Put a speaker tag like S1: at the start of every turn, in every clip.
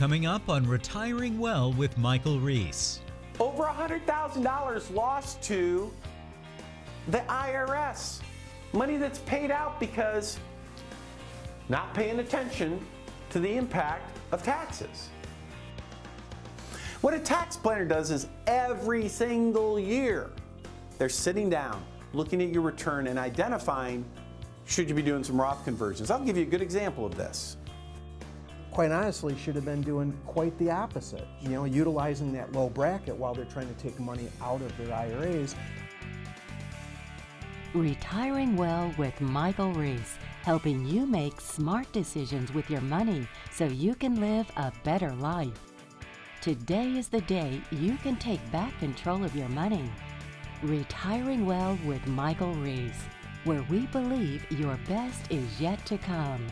S1: coming up on Retiring Well with Michael Reese.
S2: Over $100,000 lost to the IRS. Money that's paid out because not paying attention to the impact of taxes. What a tax planner does is every single year, they're sitting down, looking at your return and identifying, should you be doing some Roth conversions? I'll give you a good example of this.
S3: Quite honestly, should have been doing quite the opposite. Utilizing that low bracket while they're trying to take money out of their IRAs.
S4: Retiring Well with Michael Reese, helping you make smart decisions with your money so you can live a better life. Today is the day you can take back control of your money. Retiring Well with Michael Reese, where we believe your best is yet to come.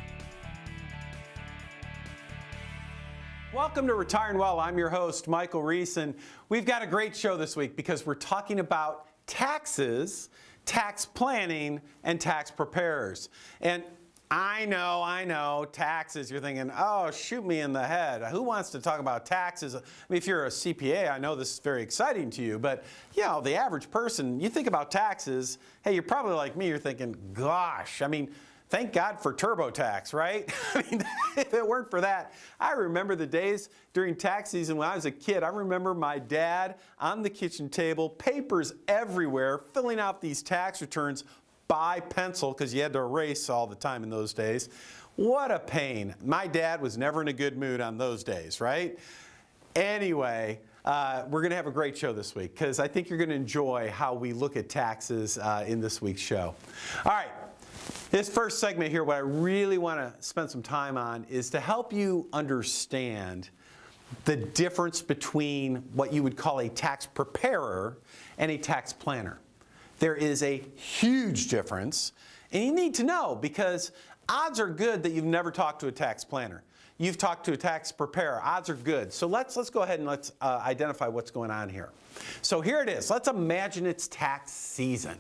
S2: Welcome to Retiring Well. I'm your host, Michael Reese, and we've got a great show this week because we're talking about taxes, tax planning, and tax preparers. And I know, taxes, you're thinking, oh, shoot me in the head. Who wants to talk about taxes? I mean, if you're a CPA, I know this is very exciting to you, but the average person, you think about taxes, hey, you're probably like me, you're thinking, gosh, thank God for TurboTax, right? If it weren't for that, I remember the days during tax season when I was a kid. I remember my dad on the kitchen table, papers everywhere, filling out these tax returns by pencil because you had to erase all the time in those days. What a pain. My dad was never in a good mood on those days, right? Anyway, we're going to have a great show this week because I think you're going to enjoy how we look at taxes in this week's show. All right. This first segment here, what I really want to spend some time on is to help you understand the difference between what you would call a tax preparer and a tax planner. There is a huge difference, and you need to know because odds are good that you've never talked to a tax planner. You've talked to a tax preparer. Odds are good. So let's go ahead and let's identify what's going on here. So here it is. Let's imagine it's tax season.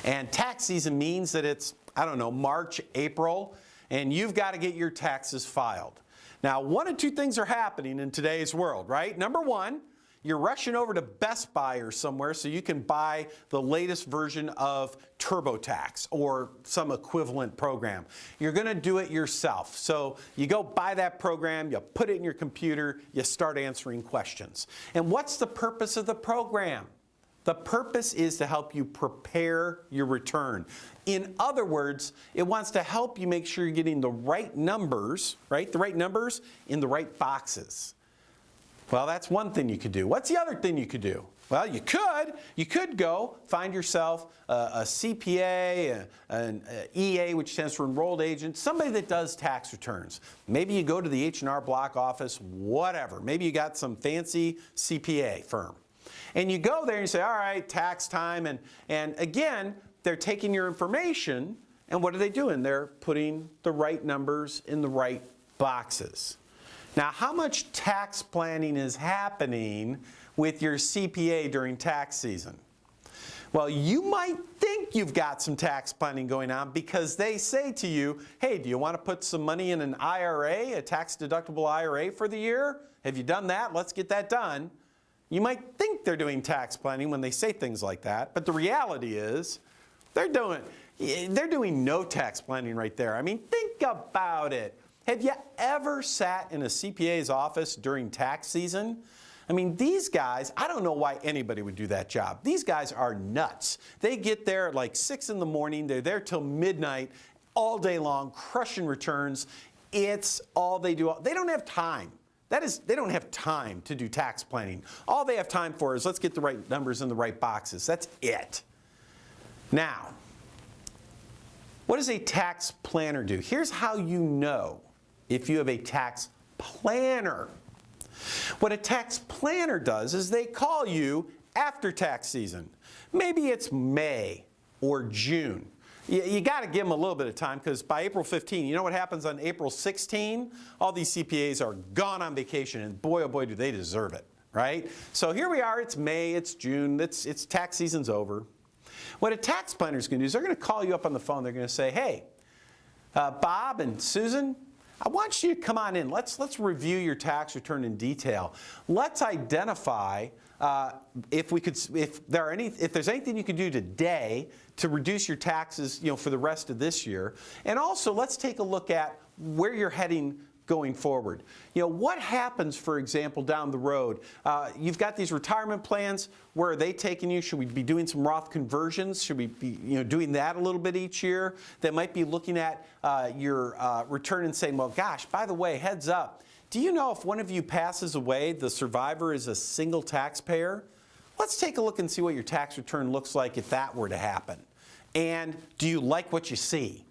S2: And tax season means that it's, March, April, and you've got to get your taxes filed. Now, one of two things are happening in today's world, right? Number one, you're rushing over to Best Buy or somewhere so you can buy the latest version of TurboTax or some equivalent program. You're going to do it yourself. So you go buy that program, you put it in your computer, you start answering questions. And what's the purpose of the program? The purpose is to help you prepare your return. In other words, it wants to help you make sure you're getting the right numbers, right? The right numbers in the right boxes. Well, that's one thing you could do. What's the other thing you could do? Well, you could go find yourself a CPA, an EA, which stands for Enrolled Agent, somebody that does tax returns. Maybe you go to the H&R Block office, whatever. Maybe you got some fancy CPA firm. And you go there and you say, all right, tax time. And again, they're taking your information, and what are they doing? They're putting the right numbers in the right boxes. Now, how much tax planning is happening with your CPA during tax season? Well, you might think you've got some tax planning going on because they say to you, hey, do you want to put some money in an IRA, a tax-deductible IRA for the year? Have you done that? Let's get that done. You might think they're doing tax planning when they say things like that, but the reality is they're doing no tax planning right there. Think about it. Have you ever sat in a CPA's office during tax season? These guys, I don't know why anybody would do that job. These guys are nuts. They get there at like 6 in the morning. They're there till midnight, all day long, crushing returns. It's all they do. They don't have time. They don't have time to do tax planning. All they have time for is let's get the right numbers in the right boxes. That's it. Now, what does a tax planner do? Here's how you know if you have a tax planner. What a tax planner does is they call you after tax season. Maybe it's May or June. You got to give them a little bit of time because by April 15, you know what happens on April 16? All these CPAs are gone on vacation, and boy, oh boy, do they deserve it, right? So here we are. It's May, it's June, it's tax season's over. What a tax planner is going to do is they're going to call you up on the phone. They're going to say, hey, Bob and Susan, I want you to come on in. Let's review your tax return in detail. Let's identify if there's anything you can do today to reduce your taxes, for the rest of this year. And also, let's take a look at where you're heading going forward. What happens, for example, down the road? You've got these retirement plans. Where are they taking you? Should we be doing some Roth conversions? Should we be doing that a little bit each year? That might be looking at your return and saying, well, gosh, by the way, heads up. Do you know if one of you passes away, the survivor is a single taxpayer? Let's take a look and see what your tax return looks like if that were to happen. And do you like what you see?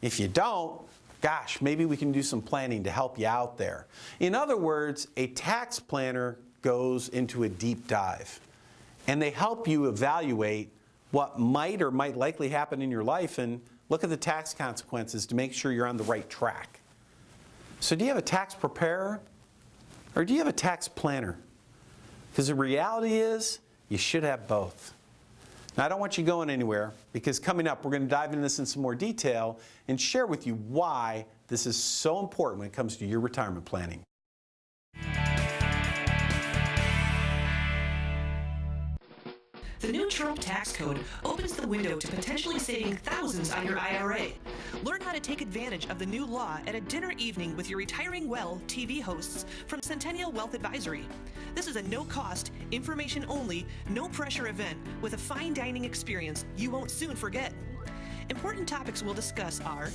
S2: If you don't, gosh, maybe we can do some planning to help you out there. In other words, a tax planner goes into a deep dive, and they help you evaluate what might or might likely happen in your life and look at the tax consequences to make sure you're on the right track. So do you have a tax preparer, or do you have a tax planner? Because the reality is, you should have both. Now, I don't want you going anywhere, because coming up, we're going to dive into this in some more detail and share with you why this is so important when it comes to your retirement planning.
S5: The new Trump tax code opens the window to potentially saving thousands on your IRA. Learn how to take advantage of the new law at a dinner evening with your Retiring Well TV hosts from Centennial Wealth Advisory. This is a no-cost, information-only, no-pressure event with a fine dining experience you won't soon forget. Important topics we'll discuss are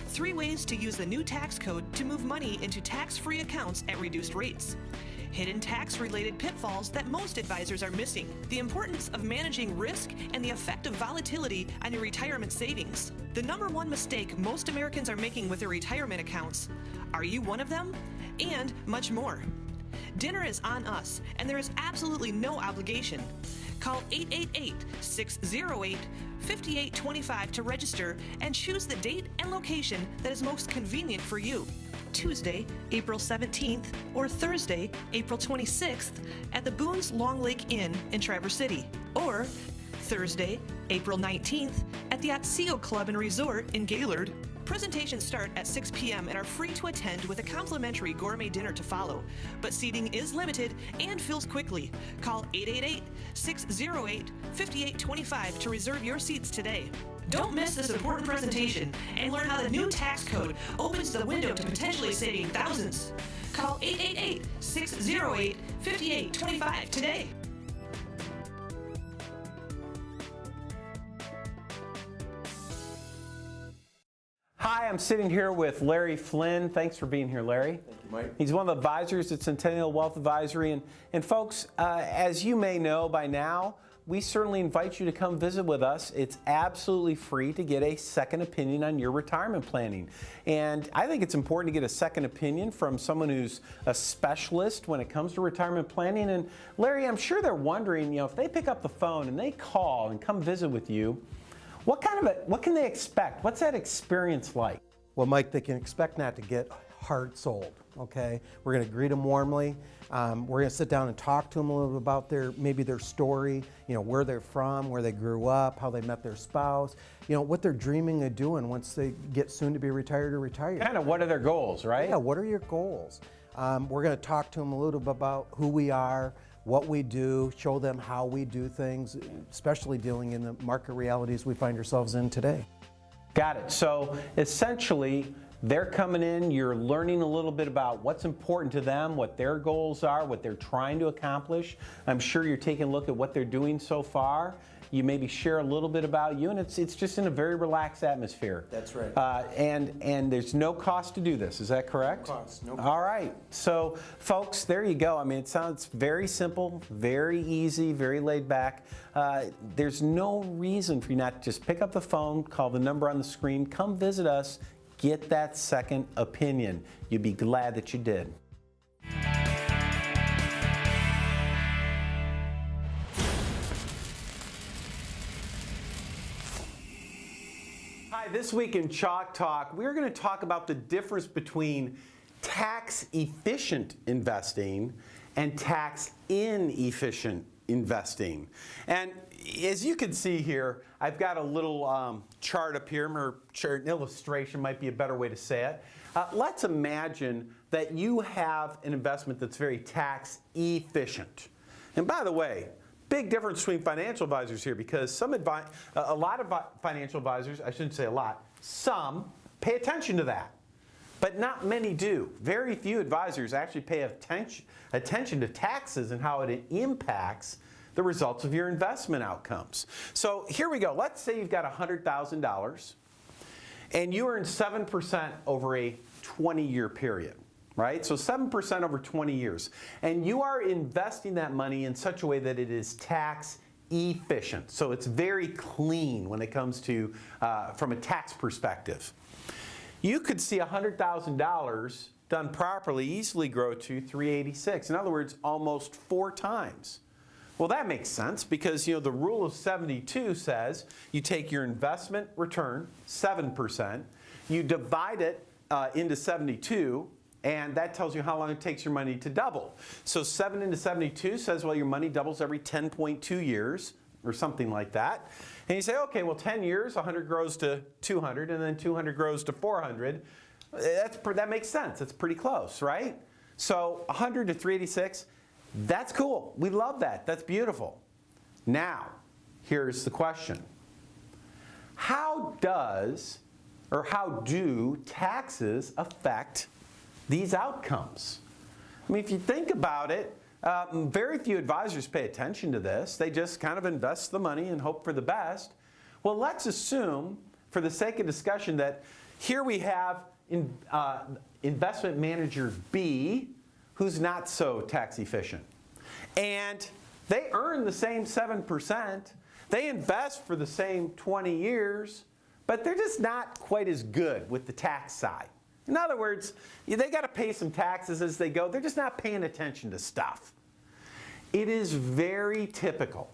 S5: 3 ways to use the new tax code to move money into tax-free accounts at reduced rates, hidden tax-related pitfalls that most advisors are missing, the importance of managing risk and the effect of volatility on your retirement savings, the #1 mistake most Americans are making with their retirement accounts. Are you one of them? And much more. Dinner is on us, and there is absolutely no obligation. Call 888-608-5825 to register and choose the date and location that is most convenient for you. Tuesday, April 17th, or Thursday, April 26th, at the Boone's Long Lake Inn in Traverse City, or Thursday, April 19th, at the Otsego Club and Resort in Gaylord. Presentations start at 6 p.m. and are free to attend with a complimentary gourmet dinner to follow, but seating is limited and fills quickly. Call 888-608-5825 to reserve your seats today. Don't miss this important presentation and learn how the new tax code opens the window to potentially saving thousands. Call 888-608-5825 today.
S2: Hi, I'm sitting here with Larry Flynn. Thanks for being here, Larry.
S6: Thank you, Mike.
S2: He's one of the advisors at Centennial Wealth Advisory. And folks, as you may know by now, we certainly invite you to come visit with us. It's absolutely free to get a second opinion on your retirement planning. And I think it's important to get a second opinion from someone who's a specialist when it comes to retirement planning. And Larry, I'm sure they're wondering, if they pick up the phone and they call and come visit with you, what can they expect? What's that experience like?
S3: Well, Mike, they can expect not to get hard sold, okay? We're going to greet them warmly. We're going to sit down and talk to them a little bit about maybe their story, where they're from, where they grew up, how they met their spouse, what they're dreaming of doing once they get soon to be retired or retired.
S2: Kind of what are their goals, right?
S3: Yeah, what are your goals? We're going to talk to them a little bit about who we are, what we do, show them how we do things, especially dealing in the market realities we find ourselves in today.
S2: Got it. So essentially, they're coming in, you're learning a little bit about what's important to them, what their goals are, what they're trying to accomplish. I'm sure you're taking a look at what they're doing so far. You maybe share a little bit about you, and it's just in a very relaxed atmosphere.
S3: That's right.
S2: And there's no cost to do this. Is that correct?
S3: No cost. No cost.
S2: All right. So, folks, there you go. I mean, it sounds very simple, very easy, very laid back. There's no reason for you not to just pick up the phone, call the number on the screen, come visit us, get that second opinion. You'd be glad that you did. Hi, this week in Chalk Talk, we're going to talk about the difference between tax-efficient investing and tax-inefficient investing. And as you can see here, I've got a little chart up here, or chart, an illustration might be a better way to say it. Let's imagine that you have an investment that's very tax efficient. And by the way, big difference between financial advisors here, because a lot of financial advisors, I shouldn't say a lot, some pay attention to that. But not many do. Very few advisors actually pay attention to taxes and how it impacts the results of your investment outcomes. So here we go. Let's say you've got $100,000 and you earn 7% over a 20-year period, right? So 7% over 20 years. And you are investing that money in such a way that it is tax efficient. So it's very clean when it comes to, from a tax perspective. You could see $100,000 done properly easily grow to $386. In other words, almost 4 times. Well, that makes sense because, the rule of 72 says you take your investment return, 7%, you divide it into 72, and that tells you how long it takes your money to double. So 7 into 72 says, well, your money doubles every 10.2 years or something like that. And you say, okay, well, 10 years, 100 grows to 200, and then 200 grows to 400. That makes sense. It's pretty close, right? So 100 to 386, that's cool. We love that. That's beautiful. Now, here's the question. How do taxes affect these outcomes? I mean, if you think about it, very few advisors pay attention to this. They just kind of invest the money and hope for the best. Well, let's assume, for the sake of discussion, that here we have investment manager B, who's not so tax efficient. And they earn the same 7%. They invest for the same 20 years, but they're just not quite as good with the tax side. In other words, they got to pay some taxes as they go. They're just not paying attention to stuff. It is very typical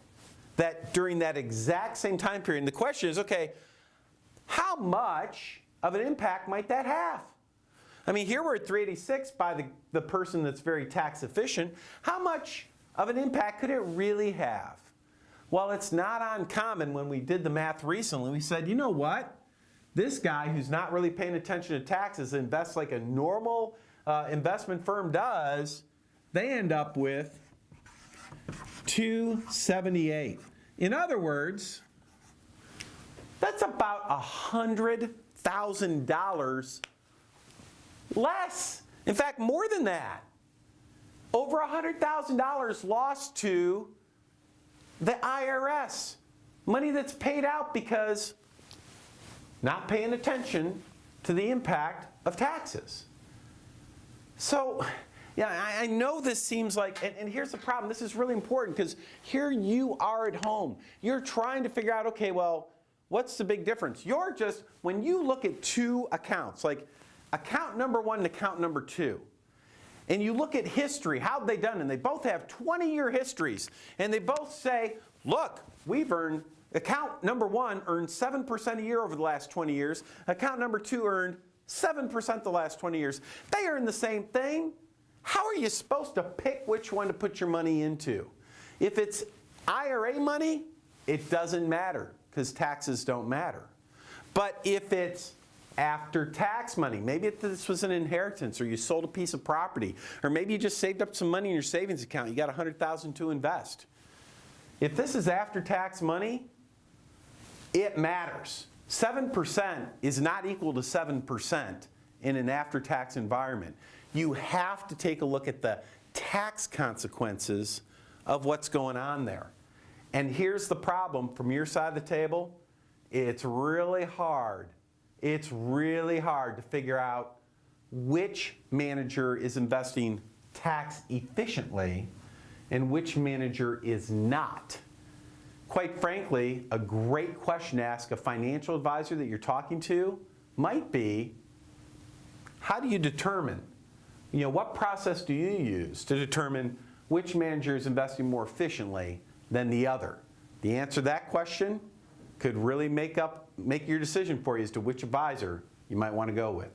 S2: that during that exact same time period, and the question is, okay, how much of an impact might that have? I mean, here we're at 386 by the person that's very tax efficient. How much of an impact could it really have? Well, it's not uncommon. When we did the math recently, we said, you know what? This guy who's not really paying attention to taxes invests like a normal investment firm does, they end up with $278. In other words, that's about $100,000 less. In fact, more than that. Over $100,000 lost to the IRS. Money that's paid out because not paying attention to the impact of taxes. So, yeah, I know this seems like, and here's the problem. This is really important because here you are at home. You're trying to figure out, okay, well, what's the big difference? You're just, when you look at 2 accounts, like account number 1 and account number 2, and you look at history, how have they done? And they both have 20-year histories. And they both say, look, we've earned, account number 1 earned 7% a year over the last 20 years. Account number 2 earned 7% the last 20 years. They earn the same thing. How are you supposed to pick which one to put your money into? If it's IRA money, it doesn't matter because taxes don't matter. But if it's after-tax money, maybe this was an inheritance, or you sold a piece of property, or maybe you just saved up some money in your savings account, you got $100,000 to invest. If this is after-tax money, it matters. 7% is not equal to 7% in an after-tax environment. You have to take a look at the tax consequences of what's going on there. And here's the problem from your side of the table. It's really hard. It's really hard to figure out which manager is investing tax efficiently and which manager is not. Quite frankly, a great question to ask a financial advisor that you're talking to might be, how do you determine, what process do you use to determine which manager is investing more efficiently than the other? The answer to that question could really make your decision for you as to which advisor you might want to go with.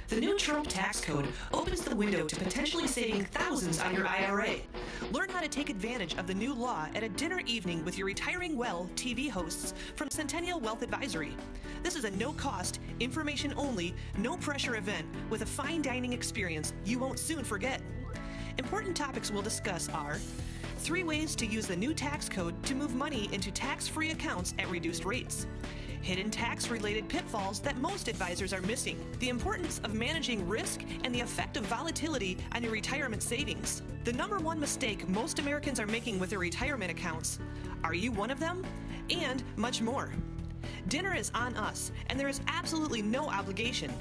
S5: The new Trump tax code opens the window to potentially saving thousands on your IRA. Learn how to take advantage of the new law at a dinner evening with your Retiring Well TV hosts from Centennial Wealth Advisory. This is a no-cost, information-only, no-pressure event with a fine dining experience you won't soon forget. Important topics we'll discuss are 3 ways to use the new tax code to move money into tax-free accounts at reduced rates, hidden tax-related pitfalls that most advisors are missing, the importance of managing risk, and the effect of volatility on your retirement savings. The #1 mistake most Americans are making with their retirement accounts. Are you one of them? And much more. Dinner is on us, and there is absolutely no obligation.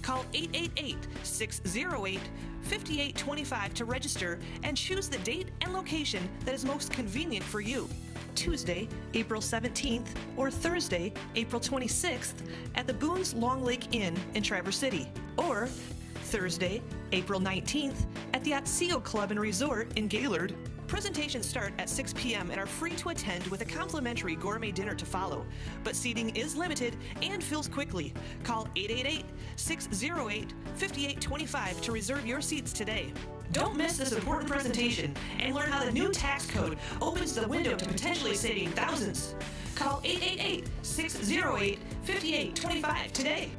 S5: Call 888-608-5825 to register and choose the date and location that is most convenient for you. Tuesday, April 17th, or Thursday, April 26th, at the Boone's Long Lake Inn in Traverse City, or Thursday, April 19th, at the Otsego Club and Resort in Gaylord. Presentations start at 6 p.m. and are free to attend with a complimentary gourmet dinner to follow. But seating is limited and fills quickly. Call 888-608-5825 to reserve your seats today. Don't miss this important presentation and learn how the new tax code opens the window to potentially saving thousands. Call 888-608-5825 today.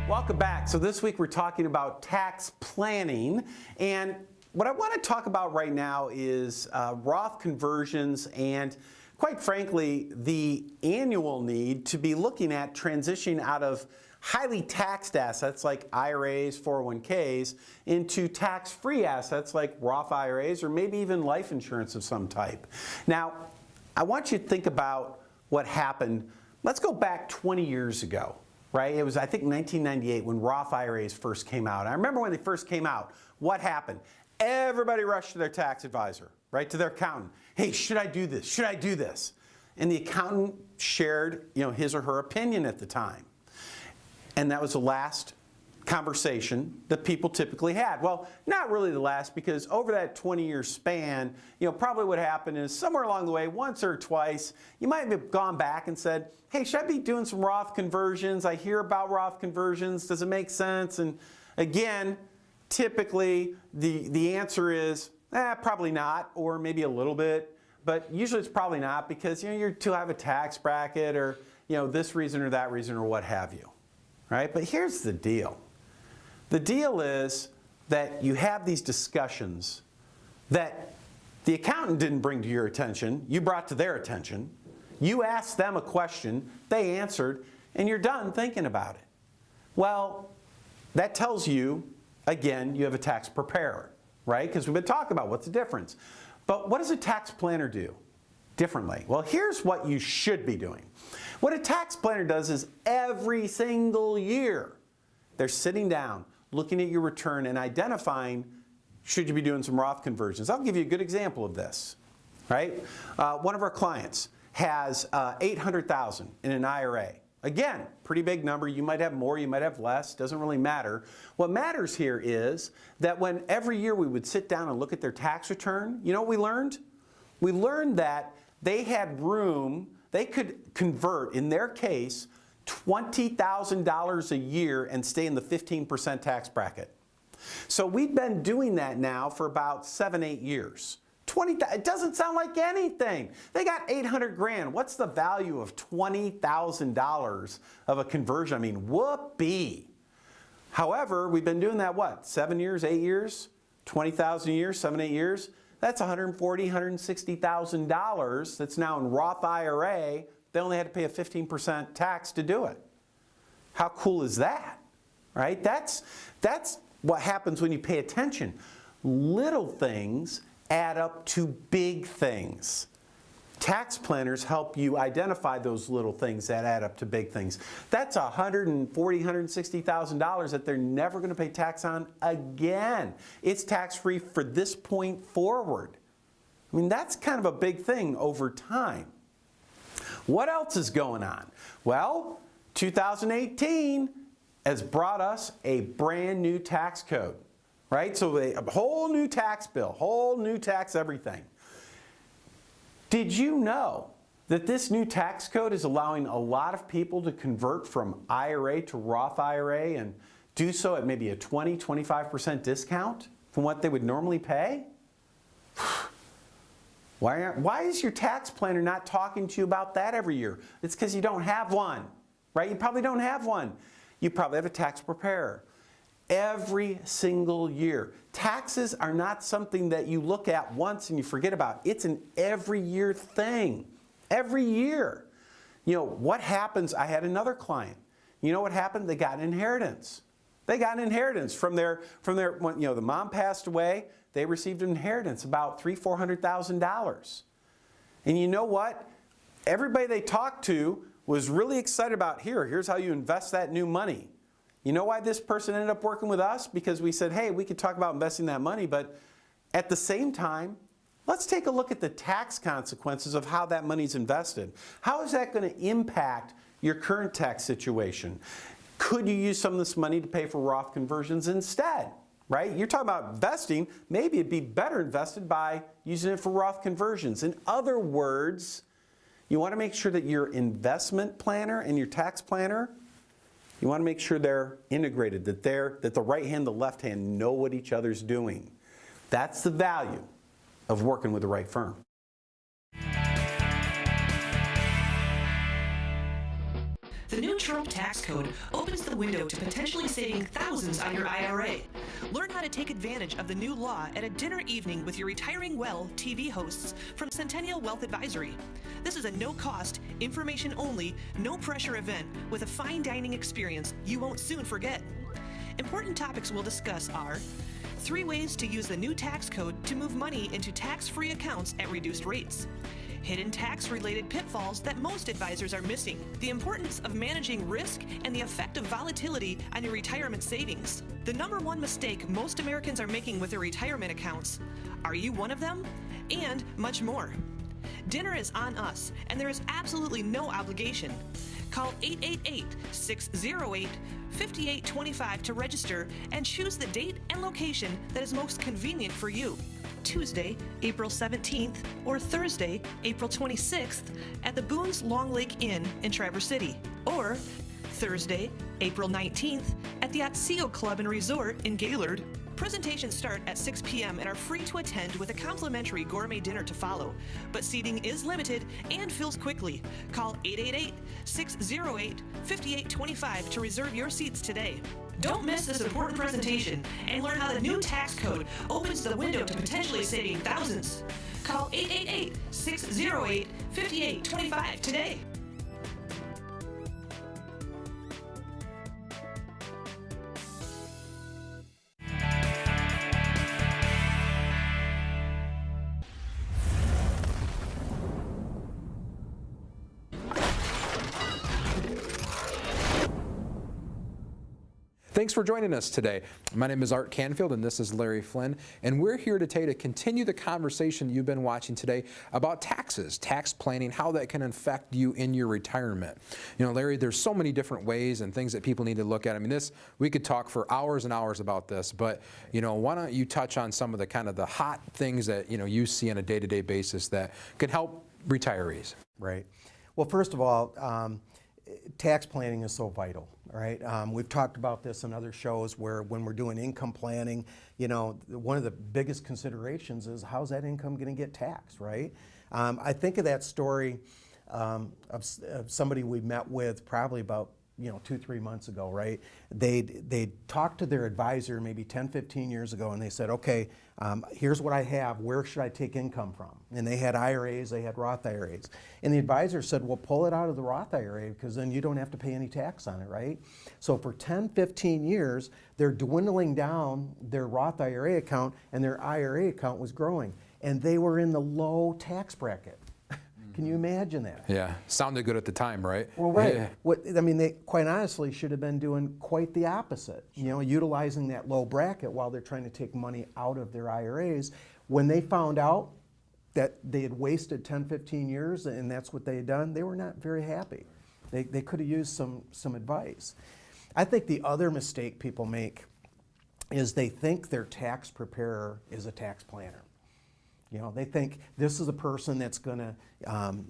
S2: Welcome back. So this week we're talking about tax planning, and what I want to talk about right now is Roth conversions and, quite frankly, the annual need to be looking at transitioning out of highly taxed assets like IRAs, 401ks into tax-free assets like Roth IRAs or maybe even life insurance of some type. Now, I want you to think about what happened. Let's go back 20 years ago. Right? It was, I think, 1998 when Roth IRAs first came out. I remember when they first came out, what happened? Everybody rushed to their tax advisor, right, to their accountant. Hey, should I do this? Should I do this? And the accountant shared, his or her opinion at the time. And that was the last conversation that people typically had. Well, not really the last, because over that 20-year span, probably what happened is somewhere along the way, once or twice, you might have gone back and said, hey, should I be doing some Roth conversions? I hear about Roth conversions. Does it make sense? And again, typically the answer is, probably not, or maybe a little bit. But usually it's probably not, because you're too high of a tax bracket, or this reason or that reason or what have you. Right? But here's the deal. The deal is that you have these discussions that the accountant didn't bring to your attention, you brought to their attention. You asked them a question, they answered, and you're done thinking about it. Well, that tells you, again, you have a tax preparer, right? Because we've been talking about what's the difference. But what does a tax planner do differently? Well, here's what you should be doing. What a tax planner does is every single year, they're sitting down, looking at your return and identifying, should you be doing some Roth conversions? I'll give you a good example of this, right? One of our clients has $800,000 in an IRA. Again, pretty big number. You might have more, you might have less, doesn't really matter. What matters here is that when every year we would sit down and look at their tax return, you know what we learned? We learned that they had room, they could convert, in their case, $20,000 a year and stay in the 15% tax bracket. So we've been doing that now for about 7-8 years. It doesn't sound like anything. They got 800 grand. What's the value of $20,000 of a conversion? I mean, whoopee. However, we've been doing that, 7 years, 8 years, 20,000 a year, 7-8 years. That's $140,000, $160,000 that's now in Roth IRA. They only had to pay a 15% tax to do it. How cool is that, right? That's what happens when you pay attention. Little things add up to big things. Tax planners help you identify those little things that add up to big things. That's $140,000, $160,000 that they're never going to pay tax on again. It's tax-free for this point forward. I mean, that's kind of a big thing over time. What else is going on? Well, 2018 has brought us a brand new tax code, right? So a whole new tax bill, whole new tax everything. Did you know that this new tax code is allowing a lot of people to convert from IRA to Roth IRA and do so at maybe a 20-25% discount from what they would normally pay? Why is your tax planner not talking to you about that every year? It's because you don't have one, right? You probably don't have one. You probably have a tax preparer. Every single year. Taxes are not something that you look at once and you forget about. It's an every year thing. Every year. You know, what happens? I had another client. You know what happened? They got an inheritance. They got an inheritance from their when, the mom passed away, they received an inheritance, about $300,000-$400,000. And you know what? Everybody they talked to was really excited about, here's how you invest that new money. You know why this person ended up working with us? Because we said, hey, we could talk about investing that money, but at the same time, let's take a look at the tax consequences of how that money's invested. How is that going to impact your current tax situation? Could you use some of this money to pay for Roth conversions instead? Right? You're talking about investing. Maybe it'd be better invested by using it for Roth conversions. In other words, you want to make sure that your investment planner and your tax planner, you want to make sure they're integrated, that the right hand and the left hand know what each other's doing. That's the value of working with the right firm.
S5: The new Trump tax code opens the window to potentially saving thousands on your IRA. Learn how to take advantage of the new law at a dinner evening with your Retiring Well TV hosts from Centennial Wealth Advisory. This is a no-cost, information-only, no-pressure event with a fine dining experience you won't soon forget. Important topics we'll discuss are 3 ways to use the new tax code to move money into tax-free accounts at reduced rates, hidden tax-related pitfalls that most advisors are missing, the importance of managing risk, and the effect of volatility on your retirement savings. The #1 mistake most Americans are making with their retirement accounts. Are you one of them? And much more. Dinner is on us, and there is absolutely no obligation. Call 888-608-5825 to register and choose the date and location that is most convenient for you. Tuesday, April 17th, or Thursday, April 26th, at the Boone's Long Lake Inn in Traverse City, or Thursday, April 19th, at the Otsego Club and Resort in Gaylord. Presentations start at 6 p.m. and are free to attend with a complimentary gourmet dinner to follow. But seating is limited and fills quickly. Call 888-608-5825 to reserve your seats today. Don't miss this important presentation and learn how the new tax code opens the window to potentially saving thousands. Call 888-608-5825 today.
S6: Thanks for joining us today. My name is Art Canfield and this is Larry Flynn, and we're here today to continue the conversation you've been watching today about taxes, tax planning, how that can affect you in your retirement. You know, Larry, there's so many different ways and things that people need to look at. I mean, we could talk for hours and hours about this, but why don't you touch on some of the hot things that you see on a day-to-day basis that could help retirees?
S3: Right. Well, first of all, tax planning is so vital, right? We've talked about this in other shows where when we're doing income planning, one of the biggest considerations is how's that income going to get taxed, right? I think of that story of somebody we met with probably about 2-3 months ago, right? They talked to their advisor maybe 10-15 years ago and they said, okay, here's what I have, where should I take income from? And they had IRAs, they had Roth IRAs. And the advisor said, well, pull it out of the Roth IRA because then you don't have to pay any tax on it, right? So for 10-15 years, they're dwindling down their Roth IRA account and their IRA account was growing. And they were in the low tax bracket. Can you imagine that?
S6: Yeah, sounded good at the time, right?
S3: Well, right.
S6: Yeah.
S3: They quite honestly should have been doing quite the opposite, utilizing that low bracket while they're trying to take money out of their IRAs. When they found out, that they had wasted 10, 15 years and that's what they had done, they were not very happy. They could have used some advice. I think the other mistake people make is they think their tax preparer is a tax planner. You know, they think this is a person that's going to,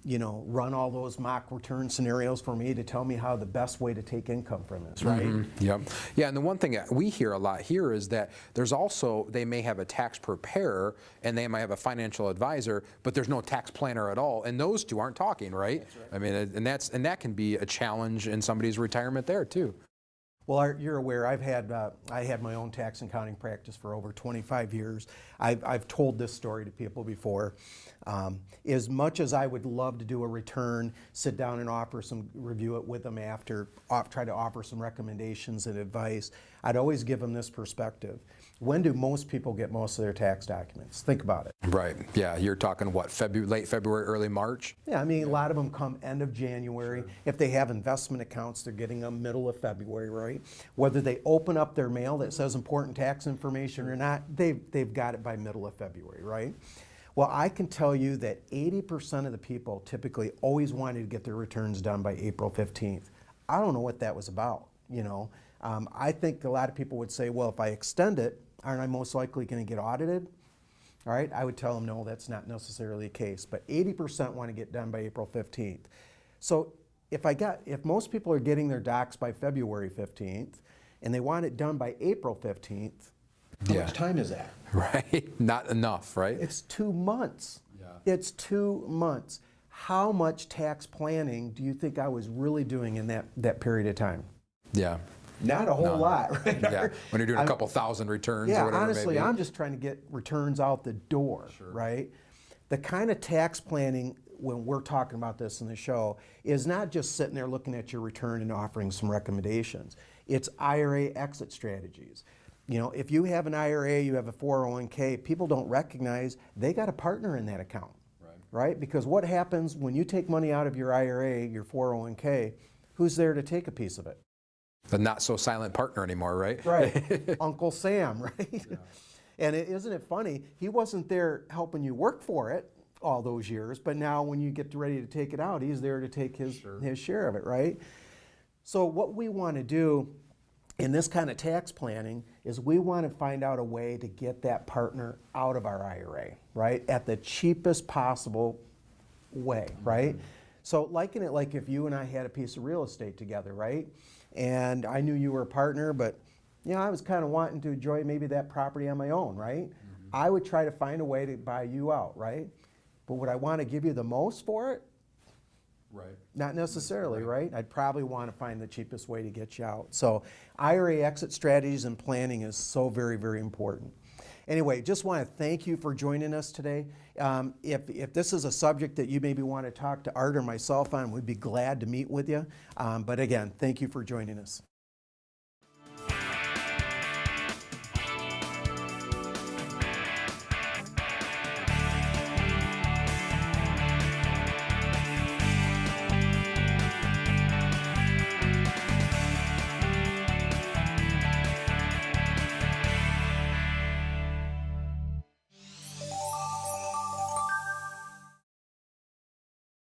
S3: you know, run all those mock return scenarios for me to tell me how the best way to take income from this, right?
S6: Yep. Yeah, and the one thing that we hear a lot here is that there's also, they may have a tax preparer and they might have a financial advisor, but there's no tax planner at all, and those two aren't talking, right? I mean, and that can be a challenge in somebody's retirement there too.
S3: Well, you're aware, I had my own tax and accounting practice for over 25 years. I've told this story to people before. As much as I would love to do a return, sit down and review it with them after, try to offer some recommendations and advice, I'd always give them this perspective. When do most people get most of their tax documents? Think about it.
S6: Right, yeah, you're talking what, late February, early March?
S3: Yeah, I mean, a lot of them come end of January. Sure. If they have investment accounts, they're getting them middle of February, right? Whether they open up their mail that says important tax information or not, they've got it by middle of February, right? Well, I can tell you that 80% of the people typically always wanted to get their returns done by April 15th. I don't know what that was about, you know. I think a lot of people would say, well, if I extend it, aren't I most likely going to get audited? All right, I would tell them, no, that's not necessarily the case, but 80% want to get done by April 15th. So if most people are getting their docs by February 15th, and they want it done by April 15th, how much time is that?
S6: Right, not enough, right?
S3: It's 2 months. Yeah. It's 2 months. How much tax planning do you think I was really doing in that period of time?
S6: Yeah.
S3: Not a whole lot, right?
S6: Yeah, when you're doing a couple thousand returns or whatever.
S3: Honestly,
S6: maybe.
S3: I'm just trying to get returns out the door, right? The kind of tax planning, when we're talking about this in the show, is not just sitting there looking at your return and offering some recommendations. It's IRA exit strategies. You know, if you have an IRA, you have a 401k, people don't recognize they got a partner in that account, right? Because what happens when you take money out of your IRA, your 401k, who's there to take a piece of it?
S6: The not so silent partner anymore, right?
S3: Right, Uncle Sam, right? Yeah. And isn't it funny? He wasn't there helping you work for it all those years, but now when you get ready to take it out, he's there to take his share of it, right? So what we want to do in this kind of tax planning is we want to find out a way to get that partner out of our IRA, right? At the cheapest possible way, right? So liken it like if you and I had a piece of real estate together, right? And I knew you were a partner, but you know, I was kind of wanting to enjoy maybe that property on my own, right? I would try to find a way to buy you out, right? But would I want to give you the most for it?
S6: Right.
S3: Not necessarily, right? I'd probably want to find the cheapest way to get you out. So IRA exit strategies and planning is so very, very important. Anyway, just want to thank you for joining us today. If this is a subject that you maybe want to talk to Art or myself on, we'd be glad to meet with you. But again, thank you for joining us.